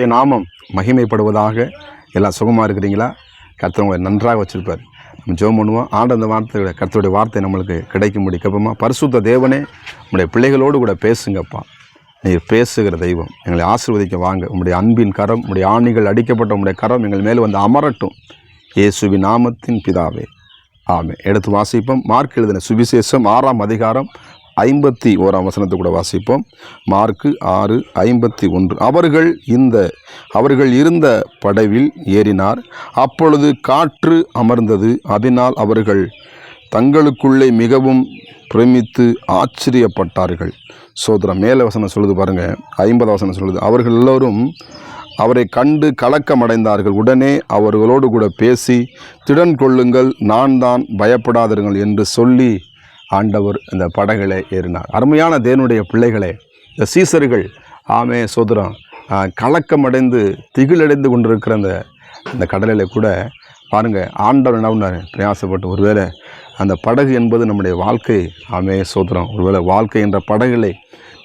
கர்த்தருடைய நாமம் மகிமைப்படுவதாக. எல்லாம் சுகமாக இருக்கிறீங்களா? கர்த்தர் உங்களை நன்றாக வச்சுருப்பார். நம்ம ஜெபம் பண்ணுவோம். அந்த வார்த்தையோட கர்த்தருடைய வார்த்தை நம்மளுக்கு கிடைக்கும்படி கேட்போமா? பரிசுத்த தேவனே, உங்களுடைய பிள்ளைகளோடு கூட பேசுங்கப்பா. நீர் பேசுகிற தெய்வம், எங்களை ஆசீர்வதிக்க வாங்க. உங்களுடைய அன்பின் கரம், உங்களுடைய ஆணிகள் அடிக்கப்பட்ட உங்களுடைய கரம் எங்கள் மேல் வந்து அமரட்டும். இயேசுவின் நாமத்தின் பிதாவே, ஆமென். எடுத்து வாசிப்போம். மார்க் எழுதின சுவிசேஷம் 6ஆம் அதிகாரம் 51ஆம் வசனத்தை கூட வாசிப்போம். மார்க்கு 6:51. அவர்கள் இருந்த படவில் ஏறினார். அப்பொழுது காற்று அமர்ந்தது. அதனால் அவர்கள் தங்களுக்குள்ளே மிகவும் பிரமித்து ஆச்சரியப்பட்டார்கள். சோதரம் மேலே வசனம் சொல்லுது பாருங்க. 50 வசனம் சொல்லுது, அவர்கள் எல்லோரும் அவரை கண்டு கலக்கமடைந்தார்கள். உடனே அவர்களோடு கூட பேசி, திடன் கொள்ளுங்கள், நான் தான், பயப்படாதீர்கள் என்று சொல்லி ஆண்டவர் இந்த படகளை ஏறினார். அருமையான தேவனுடைய பிள்ளைகளே, இந்த சீசர்கள் சோதரம் கலக்கமடைந்து திகிலடைந்து கொண்டிருக்கிற அந்த கடலில் கூட பாருங்கள், ஆண்டவர் என்ன பண்ணார்? பிரயாசப்பட்டு. ஒருவேளை அந்த படகு என்பது நம்முடைய வாழ்க்கை. சோதரம், ஒருவேளை வாழ்க்கை என்ற படகுகளை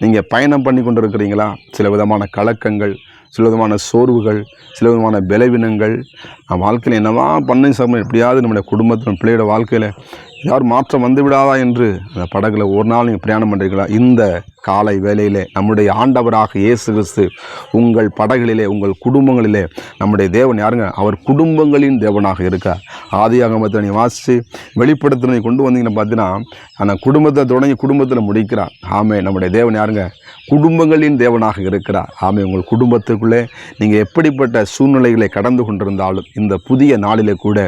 நீங்கள் பயணம் பண்ணி கொண்டு இருக்கிறீங்களா? சில விதமான கலக்கங்கள், சில விதமான சோர்வுகள், சில விதமான பலவீனங்கள், வாழ்க்கையில் என்னவா பண்ண சமயம் எப்படியாவது நம்முடைய குடும்பத்தில் பிள்ளையோட வாழ்க்கையில் யார் மாற்றம் வந்து விடாதா என்று அந்த படகுல ஒரு நாள் நீங்கள் பிரயாணம் பண்ணுறீங்களா? இந்த காலை வேளையிலே நம்முடைய ஆண்டவராக இயேசு கிறிஸ்து உங்கள் படகுகளிலே, உங்கள் குடும்பங்களிலே நம்முடைய தேவன் யாருங்க? அவர் குடும்பங்களின் தேவனாக இருக்கார். ஆதியாகமத்தை நீங்கள் வாசித்து வெளிப்படுத்தினை கொண்டு வந்தீங்கன்னு பார்த்தீங்கன்னா, அந்த குடும்பத்தை தொடங்கி குடும்பத்தில் முடிக்கிறார். நம்முடைய தேவன் யாருங்க? குடும்பங்களின் தேவனாக இருக்கிறார். உங்கள் குடும்பத்துக்குள்ளே நீங்கள் எப்படிப்பட்ட சூழ்நிலைகளை கடந்து கொண்டிருந்தாலும் இந்த புதிய நாளிலே கூட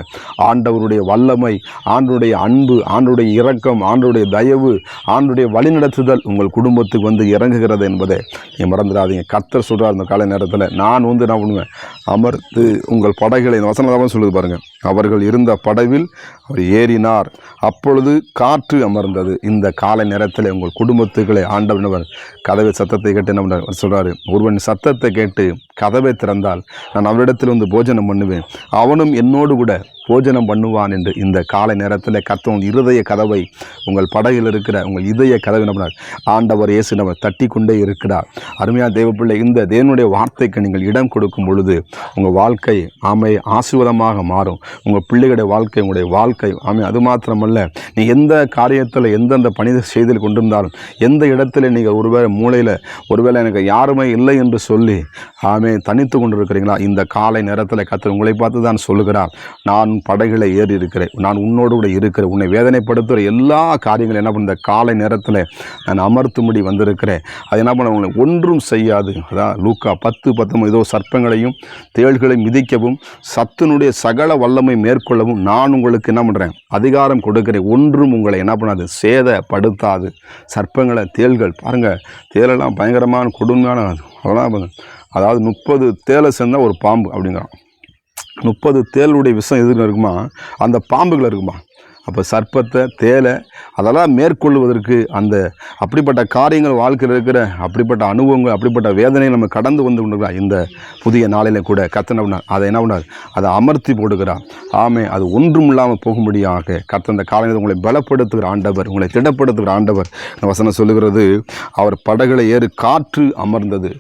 ஆண்டவருடைய வல்லமை, ஆண்டவருடைய அன்பு, ஆண்டவருடைய இரக்கம், ஆண்டவருடைய தயவு, ஆண்டவருடைய வழிநடத்துதல் உங்கள் குடும்பத்துக்கு வந்து இறங்குகிறது என்பதை நீங்கள் மறந்துடாதீங்க. கர்த்தர் சொல்கிறார் இந்த காலை நேரத்தில், நான் வந்து என்ன பண்ணுவேன்? அமர்த்து உங்கள் படகுகளை, இந்த வசனதான் சொல்லுது பாருங்கள். அவர்கள் இருந்த படவில் அவர் ஏறினார். அப்பொழுது காற்று அமர்ந்தது. இந்த காலை நேரத்தில் உங்கள் குடும்பத்துக்களை ஆண்டவர் கதவை சத்தத்தை கேட்டு என்ன பண்ணார் சொல்கிறாரு? ஒருவன் சத்தத்தை கேட்டு கதவை திறந்தால் நான் அவரிடத்தில் வந்து போஜனம் பண்ணுவேன், அவனும் என்னோடு கூட போஜனம் பண்ணுவான் என்று இந்த காலை நேரத்தில் கர்த்தர் இருதய கதவை, உங்கள் படகில் இருக்கிற உங்கள் இதய கதவை என்ன பண்ணார்? ஆண்டவர் இயேசு நம்ம தட்டி கொண்டே இருக்கிறார். அருமையான தேவப்பிள்ளை, இந்த தேவனுடைய வார்த்தைக்கு நீங்கள் இடம் கொடுக்கும் பொழுது உங்கள் வாழ்க்கை ஆசீர்வாதமாக மாறும். உங்கள் பிள்ளைகளுடைய வாழ்க்கை, உங்களுடைய வாழ்க்கை அது மாத்திரமல்ல, நீ எந்த காரியத்தில் எந்தெந்த பணி செய்து கொண்டிருந்தாலும், எந்த இடத்துல நீங்கள் ஒருவேளை மூளையில் ஒருவேளை எனக்கு யாருமே இல்லை என்று சொல்லி தனித்து கொண்டிருக்கிறீங்களா? இந்த காலை நேரத்தில் கர்த்தர் உங்களை பார்த்து தான் சொல்லுகிறார், நான் படகுகளை ஏறி இருக்கிறேன், நான் உன்னோடு கூட இருக்கிறேன், உன்னை வேதனைப்படுத்துகிற எல்லா காரியங்களும் என்ன பண்ண இந்த காலை நேரத்தில் நான் அமர்த்தும்படி வந்திருக்கிறேன். அது என்ன பண்ண உங்களை ஒன்றும் செய்யாது. அதான் லூக்கா 10:19, இதோ சர்ப்பங்களையும் தேள்களையும் மிதிக்கவும் சத்துனுடைய சகல வல்லமை மேற்கொள்ளவும் நான் உங்களுக்கு என்ன பண்ணுறேன்? அதிகாரம் கொடுக்கிறேன், ஒன்றும் உங்களை என்ன பண்ணாது? சேதப்படுத்தாது. சர்ப்பங்களை, தேள்கள் பாருங்கள், தேலெல்லாம் பயங்கரமான கொடுமையான, அதெல்லாம் அதாவது 30 தேலை சேர்ந்தால் ஒரு பாம்பு அப்படிங்கிறான். 30 தேளுடைய விஷம் எதுன்னு இருக்குமா? அந்த பாம்புகள் இருக்குமா? அப்போ சர்ப்பத்தை, தேலை அதெல்லாம் மேற்கொள்வதற்கு அப்படிப்பட்ட காரியங்கள் வாழ்க்கையில் இருக்கிற அப்படிப்பட்ட அனுபவங்கள், அப்படிப்பட்ட வேதனையை நம்ம கடந்து வந்து கொண்டிருக்கிறோம். இந்த புதிய நாளில் கூட கர்த்தர் என்ன பண்ணார்? அதை என்ன பண்ணார்? அதை அமர்த்தி போடுகிறார். அது ஒன்றும் இல்லாமல் போகும்படியாக கர்த்தர் இந்த காலையில் உங்களை பலப்படுத்துகிற ஆண்டவர், உங்களை திடப்படுத்துகிற ஆண்டவர். இந்த வசனம் சொல்லுகிறது, அவர் படகுகளை ஏறி காற்று அமர்ந்தது.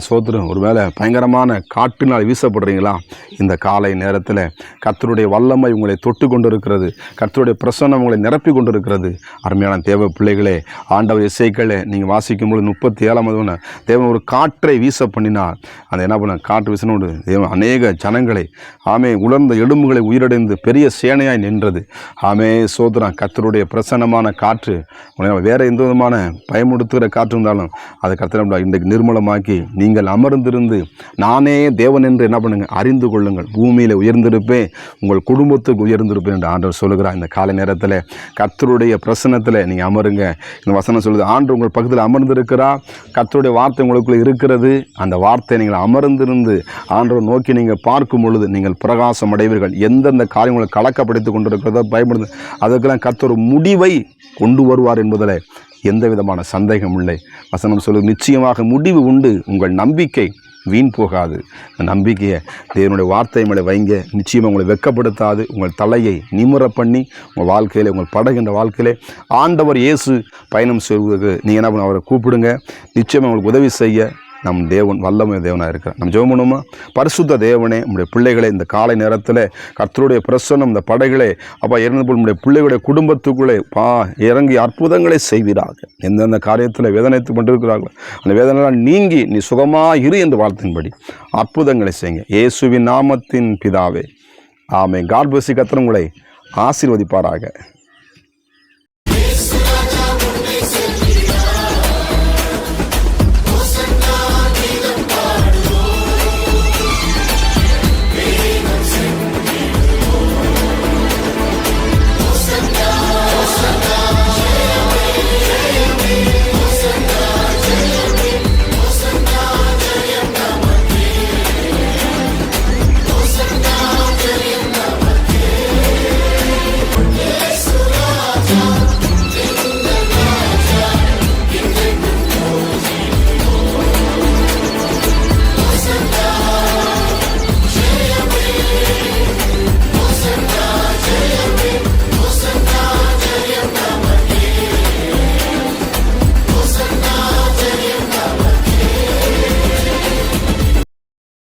சோத்திரம், ஒரு வேளை பயங்கரமான காற்றினால் வீசப்படுறீங்களா? இந்த காலை நேரத்தில் கர்த்தருடைய வல்லமை உங்களை தொட்டு கொண்டிருக்கிறது. கர்த்தருடைய பிரசன்னம் உங்களை நிரப்பி கொண்டிருக்கிறது. அருமையான தேவ பிள்ளைகளே, ஆண்டவர் எசேக்கியேலை நீங்கள் வாசிக்கும்போது 37 தேவன் ஒரு காற்றை வீச பண்ணினார். அதை என்ன பண்ண? காற்று வீசினோடு தேவன் அநேக ஜனங்களை உலர்ந்த எலும்புகளை உயிரடைந்து பெரிய சேனையாய் நின்றது. சோத்திரம், கர்த்தருடைய பிரசன்னமான காற்று உங்களை வேற எந்த விதமான பயமுடுத்துகிற காற்று இருந்தாலும் அதை கர்த்தர் இன்றைக்கு நிர்மூலமாக்கி நீங்கள் அமர்ந்திருந்து நானே தேவன் என்று என்ன பண்ணுங்க? அறிந்து கொள்ளுங்கள். பூமியில் உயர்ந்திருப்பேன், உங்கள் குடும்பத்துக்கு உயர்ந்திருப்பேன் என்று ஆண்டவர் சொல்லுகிறார். இந்த காலை நேரத்தில் கர்த்தருடைய பிரசன்னத்தில் நீங்கள் அமருங்க. இந்த வசனம் சொல்லுது, ஆண்டு உங்கள் பக்கத்தில் அமர்ந்திருக்கிறார். கர்த்தருடைய வார்த்தை உங்களுக்குள்ள இருக்கிறது. அந்த வார்த்தை நீங்கள் அமர்ந்திருந்து ஆண்டவர் நோக்கி நீங்கள் பார்க்கும் பொழுது நீங்கள் பிரகாசம் அடைவீர்கள். எந்தெந்த காரியங்களை கலக்கப்படுத்திக் கொண்டிருக்கிறதோ பயப்படுது, அதற்கெல்லாம் கர்த்தர் முடிவை கொண்டு வருவார் என்பதில் எந்த விதமான சந்தேகம் இல்லை. வசனம் சொல்லு, நிச்சயமாக முடிவு உண்டு, உங்கள் நம்பிக்கை வீண் போகாது. அந்த நம்பிக்கையை தேவனுடைய வார்த்தை மேலே வைங்க. நிச்சயமாக உங்களை வெட்கப்படுத்தாது. உங்கள் தலையை நிமிர பண்ணி உங்கள் வாழ்க்கையில், உங்கள் படகின்ற வாழ்க்கையிலே ஆண்டவர் இயேசு பயணம் செய்வதற்கு நீங்கள் என்ன பண்ண? அவரை கூப்பிடுங்க. நிச்சயமாக உங்களுக்கு உதவி செய்ய நம் தேவன் வல்லமை தேவனாக இருக்கிறார். நம்ம ஜெபம் பண்ணுவோமா? பரிசுத்த தேவனே, உம்முடைய பிள்ளைகளை இந்த காலை நேரத்தில் கர்த்தருடைய பிரசன்னம் இந்த படைகளை அப்பா இறந்து போல் உம்முடைய பிள்ளைகளுடைய குடும்பத்துக்குள்ளே இறங்கி அற்புதங்களை செய்வீராக. எந்தெந்த காரியத்தில் வேதனைத்து கொண்டிருக்கிறார்களோ அந்த வேதனைலாம் நீங்கி நீ சுகமாக இரு என்று வாழ்த்தின்படி அற்புதங்களை செய்யுங்க. இயேசுவின் நாமத்தின் பிதாவே, ஆமென். God bless you. கர்த்தர் உங்களை ஆசீர்வதிப்பாராக.